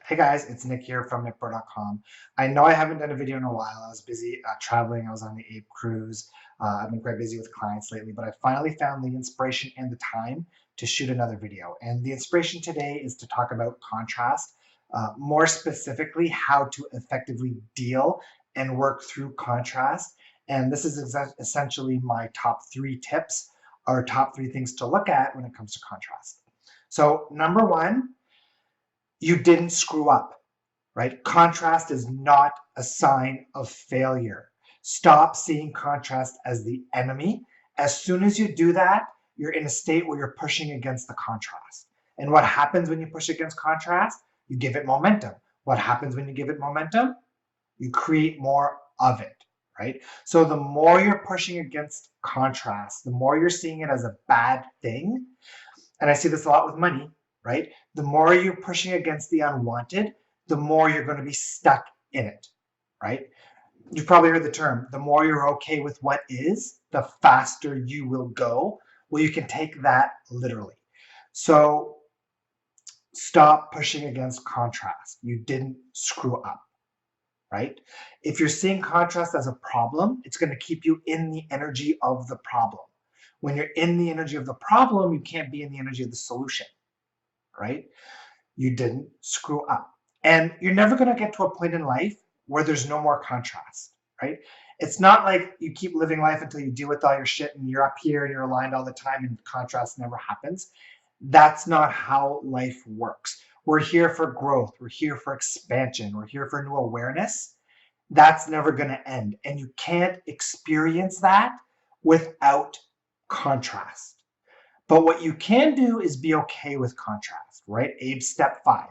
Hey guys, it's Nick here from nickbro.com. I know I haven't done a video in a while. I was busy traveling. I was on the Ape cruise. I've been quite busy with clients lately, but I finally found the inspiration and the time to shoot another video. And the inspiration today is to talk about contrast, more specifically, how to effectively deal and work through contrast. And this is essentially my top 3 tips or top 3 things to look at when it comes to contrast. So, number one, you didn't screw up, right? Contrast is not a sign of failure. Stop seeing contrast as the enemy. As soon as you do that, you're in a state where you're pushing against the contrast. And what happens when you push against contrast? You give it momentum. What happens when you give it momentum? You create more of it, right? So the more you're pushing against contrast, the more you're seeing it as a bad thing, and I see this a lot with money, right? The more you're pushing against the unwanted, the more you're going to be stuck in it, right? You've probably heard the term, the more you're okay with what is, the faster you will go. Well, you can take that literally. So stop pushing against contrast. You didn't screw up, right? If you're seeing contrast as a problem, it's going to keep you in the energy of the problem. When you're in the energy of the problem, you can't be in the energy of the solution, right? You didn't screw up. And you're never going to get to a point in life where there's no more contrast, right? It's not like you keep living life until you deal with all your shit and you're up here and you're aligned all the time and contrast never happens. That's not how life works. We're here for growth. We're here for expansion. We're here for new awareness. That's never going to end. And you can't experience that without contrast. But what you can do is be okay with contrast, right? Abe's step 5.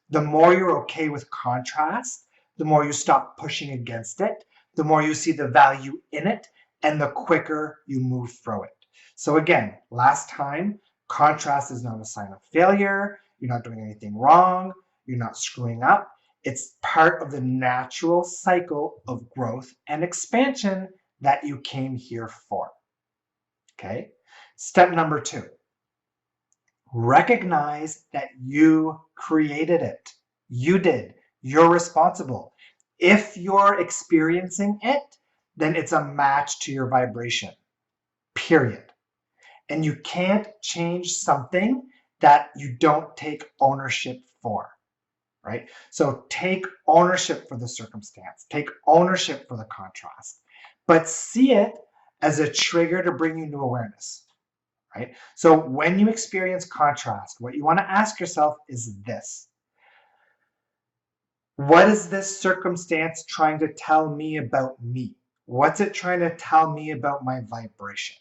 The more you're okay with contrast, the more you stop pushing against it, the more you see the value in it, and the quicker you move through it. So again, last time, contrast is not a sign of failure. You're not doing anything wrong. You're not screwing up. It's part of the natural cycle of growth and expansion that you came here for. Okay? Step number 2, recognize that you created it. You did. You're responsible. If you're experiencing it, then it's a match to your vibration, period. And you can't change something that you don't take ownership for, right? So take ownership for the circumstance, take ownership for the contrast, but see it as a trigger to bring you new awareness. Right? So when you experience contrast, what you want to ask yourself is this. What is this circumstance trying to tell me about me? What's it trying to tell me about my vibration?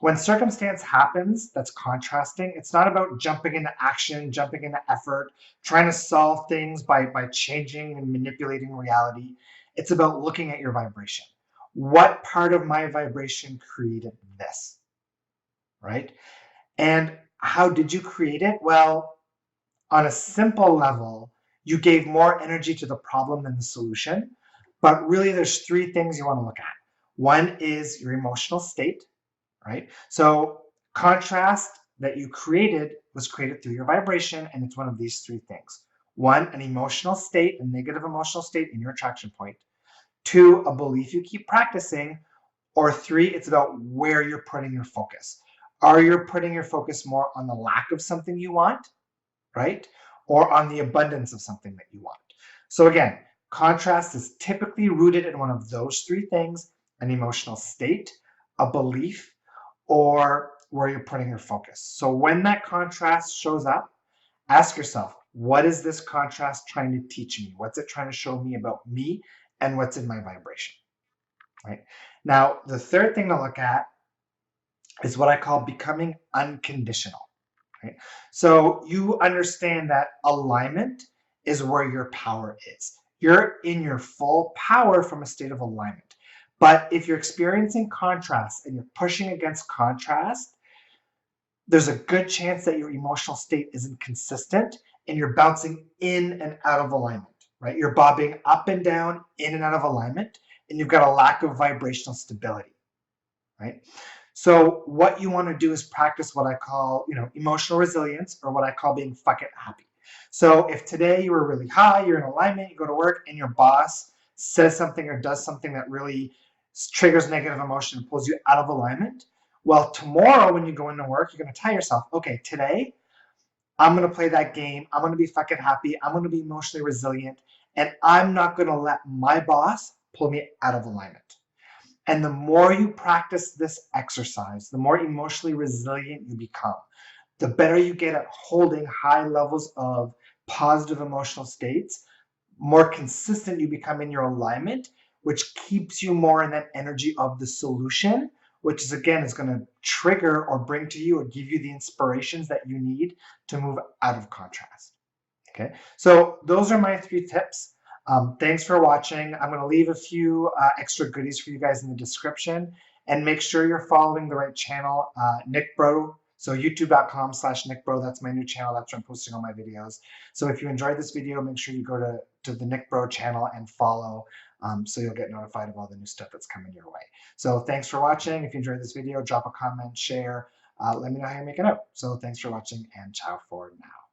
When circumstance happens that's contrasting, it's not about jumping into action, jumping into effort, trying to solve things by changing and manipulating reality. It's about looking at your vibration. What part of my vibration created this? Right? And how did you create it? Well, on a simple level, you gave more energy to the problem than the solution. But really, there's 3 things you want to look at. One is your emotional state, right? So contrast that you created was created through your vibration, and it's one of these 3 things. 1, an emotional state, a negative emotional state in your attraction point. 2, a belief you keep practicing. Or 3, it's about where you're putting your focus. Are you putting your focus more on the lack of something you want, right? Or on the abundance of something that you want? So again, contrast is typically rooted in one of those 3 things: an emotional state, a belief, or where you're putting your focus. So when that contrast shows up, ask yourself, what is this contrast trying to teach me? What's it trying to show me about me and what's in my vibration, right? Now, the third thing to look at is what I call becoming unconditional. Right? So you understand that alignment is where your power is. You're in your full power from a state of alignment. But if you're experiencing contrast and you're pushing against contrast, there's a good chance that your emotional state isn't consistent and you're bouncing in and out of alignment, right? You're bobbing up and down, in and out of alignment, and you've got a lack of vibrational stability, right? So what you want to do is practice what I call, emotional resilience, or what I call being fuck it happy. So if today you were really high, you're in alignment, you go to work, and your boss says something or does something that really triggers negative emotion and pulls you out of alignment, well, tomorrow when you go into work, you're going to tell yourself, okay, today I'm going to play that game. I'm going to be fucking happy. I'm going to be emotionally resilient. And I'm not going to let my boss pull me out of alignment. And the more you practice this exercise, the more emotionally resilient you become. The better you get at holding high levels of positive emotional states, more consistent you become in your alignment, which keeps you more in that energy of the solution, which is again is going to trigger or bring to you or give you the inspirations that you need to move out of contrast. Okay, so those are my 3 tips. Thanks for watching. I'm going to leave a few extra goodies for you guys in the description, and make sure you're following the right channel, Nick Bro. So youtube.com/Nick Bro. That's my new channel. That's where I'm posting all my videos. So if you enjoyed this video, make sure you go to the Nick Bro channel and follow, so you'll get notified of all the new stuff that's coming your way. So thanks for watching. If you enjoyed this video, drop a comment, share. Let me know how you're making out. So thanks for watching, and ciao for now.